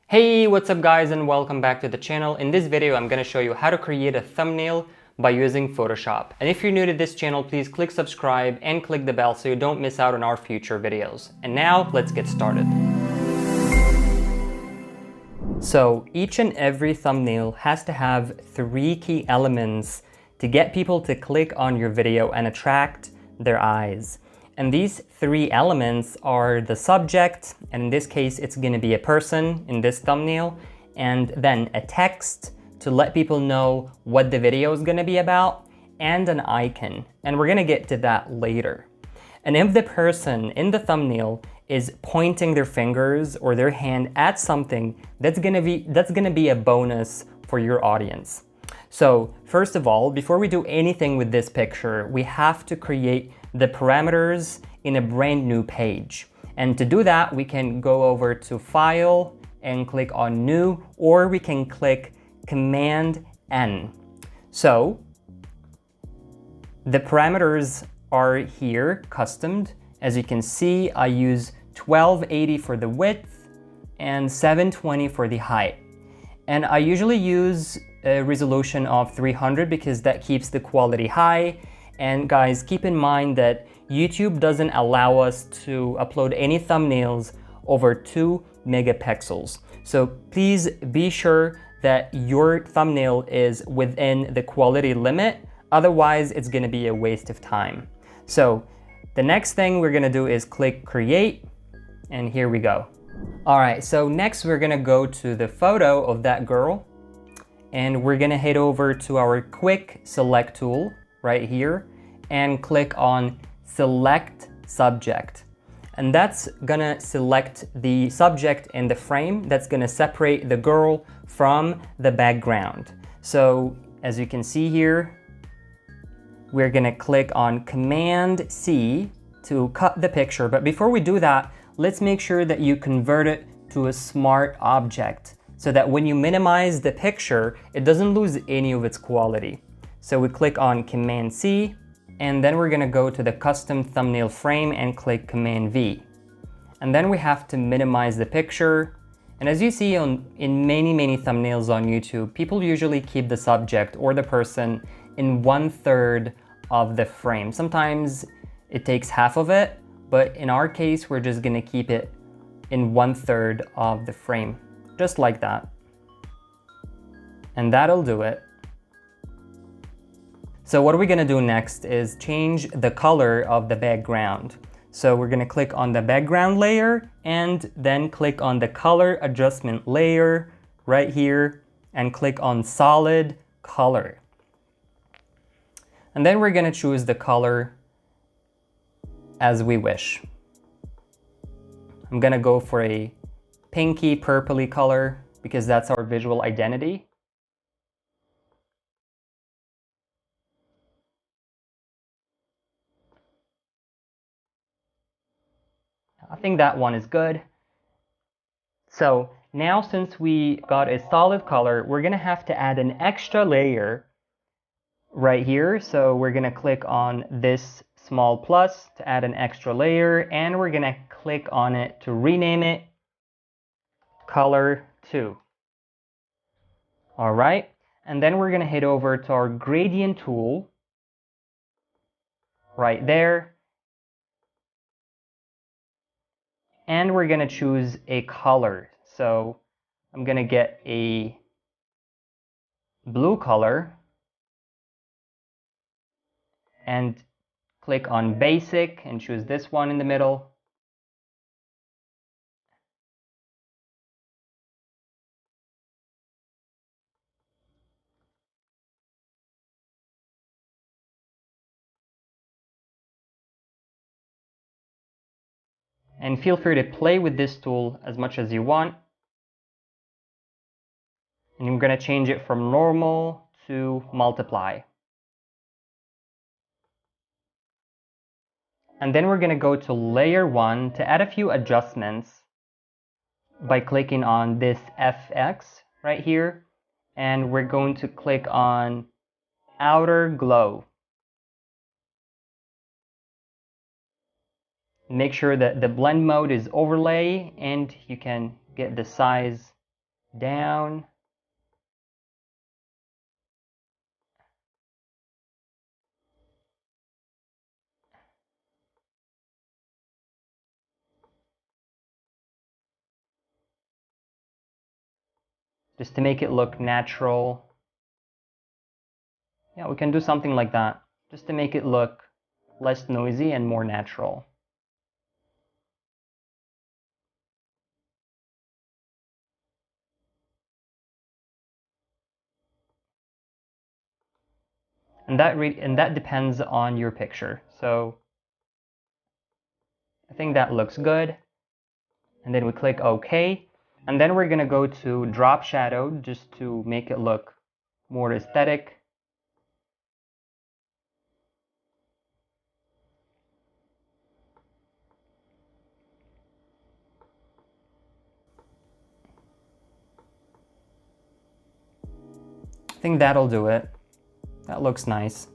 Hey, what's up guys, and welcome back to the channel. In this video, I'm going to show you how to create a thumbnail by using Photoshop. And if you're new to this channel, please click subscribe and click the bell so you don't miss out on our future videos. And now, let's get started. So each and every thumbnail has to have 3 key elements to get people to click on your video and attract their eyes. And these 3 elements are the subject, and in this case it's going to be a person in this thumbnail, and then a text to let people know what the video is going to be about, and an icon. And we're going to get to that later. And if the person in the thumbnail is pointing their fingers or their hand at something, that's gonna be a bonus for your audience. So first of all, before we do anything with this picture, we have to create the parameters in a brand new page. And to do that, we can go over to File and click on New, or we can click Command N. So the parameters are here, customed. As you can see, I use 1280 for the width and 720 for the height. And I usually use a resolution of 300 because that keeps the quality high. And guys, keep in mind that YouTube doesn't allow us to upload any thumbnails over 2 megapixels. So please be sure that your thumbnail is within the quality limit. Otherwise, it's going to be a waste of time. So the next thing we're going to do is click Create, and here we go. All right, so next we're going to go to the photo of that girl, and we're going to head over to our Quick Select tool right here and click on Select Subject. And that's going to select the subject in the frame that's going to separate the girl from the background. So as you can see here, we're going to click on Command C to cut the picture. But before we do that, let's make sure that you convert it to a smart object so that when you minimize the picture, it doesn't lose any of its quality. So we click on Command C, and then we're going to go to the custom thumbnail frame and click Command V. And then we have to minimize the picture. And as you see in many thumbnails on YouTube, people usually keep the subject or the person in 1/3 of the frame. Sometimes it takes half of it, but in our case, we're just gonna keep it in 1/3 of the frame, just like that. And that'll do it. So what we're gonna do next is change the color of the background. So we're gonna click on the background layer and then click on the color adjustment layer right here and click on solid color. And then we're gonna choose the color as we wish. I'm gonna go for a pinky purpley color because that's our visual identity. I think that one is good. So now since we got a solid color, we're gonna have to add an extra layer right here. So we're gonna click on this small plus to add an extra layer, and we're gonna click on it to rename it color 2. All right, and then we're gonna head over to our gradient tool right there, and we're gonna choose a color. So I'm gonna get a blue color and click on basic and choose this one in the middle. And feel free to play with this tool as much as you want. And I'm going to change it from normal to multiply. And then we're going to go to layer 1 to add a few adjustments by clicking on this FX right here. And we're going to click on outer glow. Make sure that the blend mode is overlay and you can get the size down. Just to make it look natural. Yeah, we can do something like that, just to make it look less noisy and more natural. And that depends on your picture. So I think that looks good. And then we click OK. And then we're going to go to drop shadow just to make it look more aesthetic. I think that'll do it. That looks nice.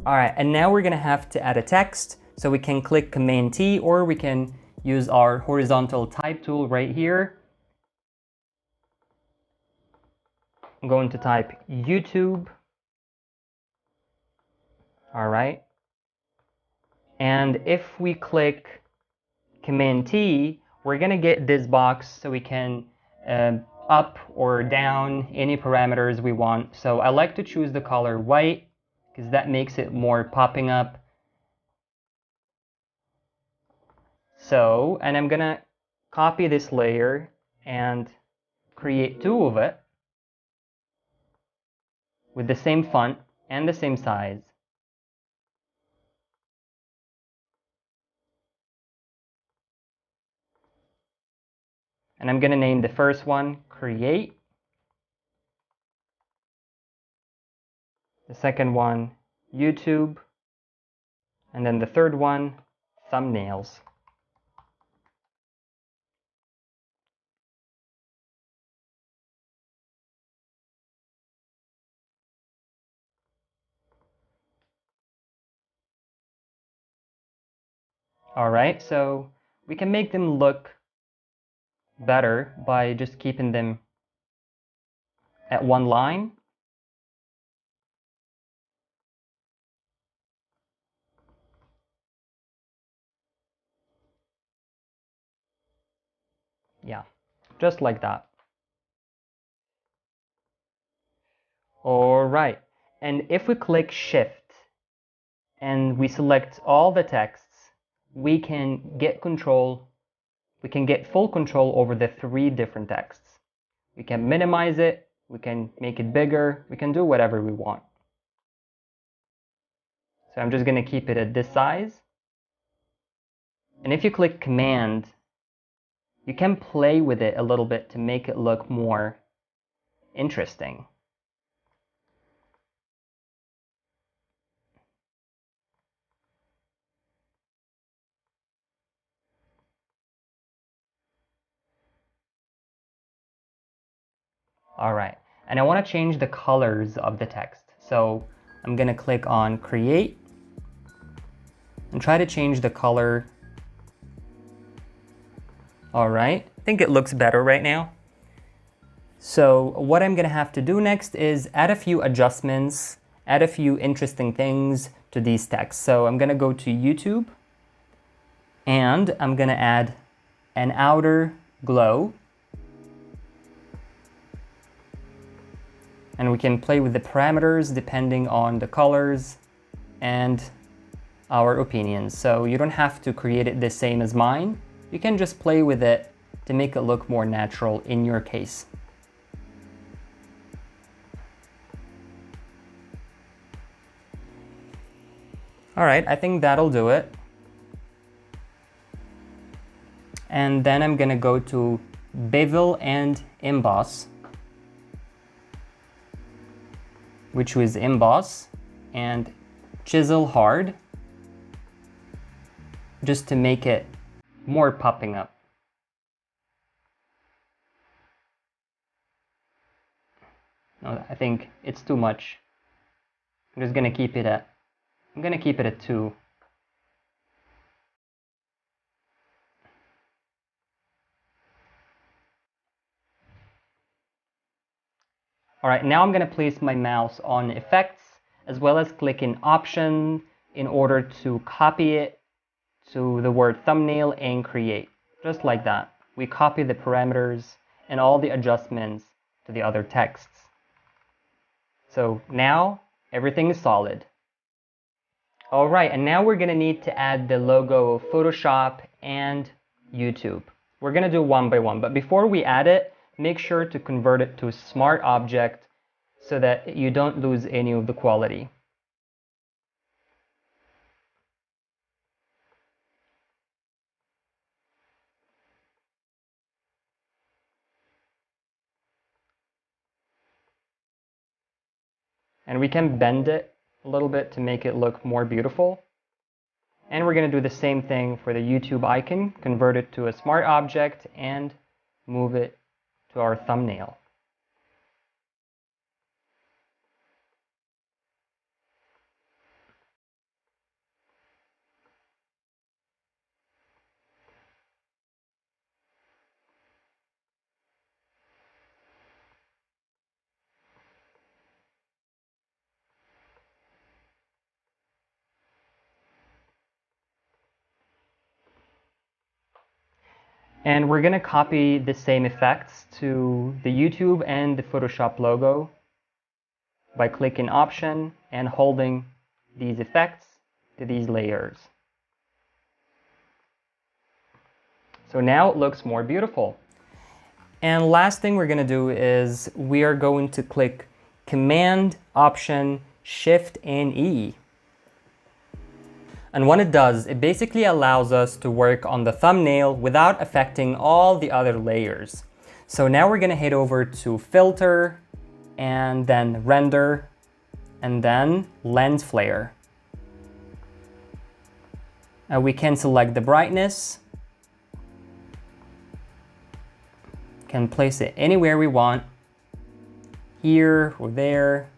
All right, and now we're going to have to add a text. So we can click Command T, or we can use our horizontal type tool right here. I'm going to type YouTube. All right. And if we click Command T, we're going to get this box so we can up or down any parameters we want. So I like to choose the color white because that makes it more popping up. So, and I'm going to copy this layer and create two of it with the same font and the same size. And I'm going to name the first one Create, the second one YouTube, and then the third one Thumbnails. All right, so we can make them look better by just keeping them at one line. Yeah, just like that. All right, and if we click Shift and we select all the texts, we can get full control over the three different texts. We can minimize it, we can make it bigger, we can do whatever we want. So I'm just going to keep it at this size. And if you click Command, you can play with it a little bit to make it look more interesting. All right, and I want to change the colors of the text. So I'm going to click on Create and try to change the color. All right, I think it looks better right now. So what I'm going to have to do next is add a few adjustments, add a few interesting things to these texts. So I'm going to go to YouTube and I'm going to add an outer glow. And we can play with the parameters depending on the colors and our opinions. So you don't have to create it the same as mine. You can just play with it to make it look more natural in your case. All right, I think that'll do it. And then I'm gonna go to Bevel and Emboss, which was Emboss, and Chisel Hard, just to make it more popping up. No, I think it's too much. I'm just gonna keep it at 2. All right, now I'm going to place my mouse on effects as well as click in option in order to copy it to the word thumbnail and create. Just like that. We copy the parameters and all the adjustments to the other texts. So now everything is solid. All right, and now we're going to need to add the logo of Photoshop and YouTube. We're going to do one by one, but before we add it, make sure to convert it to a smart object so that you don't lose any of the quality. And we can bend it a little bit to make it look more beautiful. And we're going to do the same thing for the YouTube icon, convert it to a smart object and move it to our thumbnail. And we're going to copy the same effects to the YouTube and the Photoshop logo by clicking option and holding these effects to these layers. So now it looks more beautiful. And last thing we're going to do is we are going to click Command, Option, Shift, and E. And what it does, it basically allows us to work on the thumbnail without affecting all the other layers. So now we're going to head over to Filter, and then Render, and then Lens Flare. We can select the brightness, can place it anywhere we want, here or there.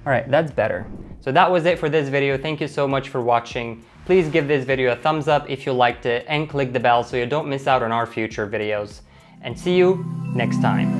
All right, that's better. So that was it for this video. Thank you so much for watching. Please give this video a thumbs up if you liked it and click the bell so you don't miss out on our future videos. And see you next time.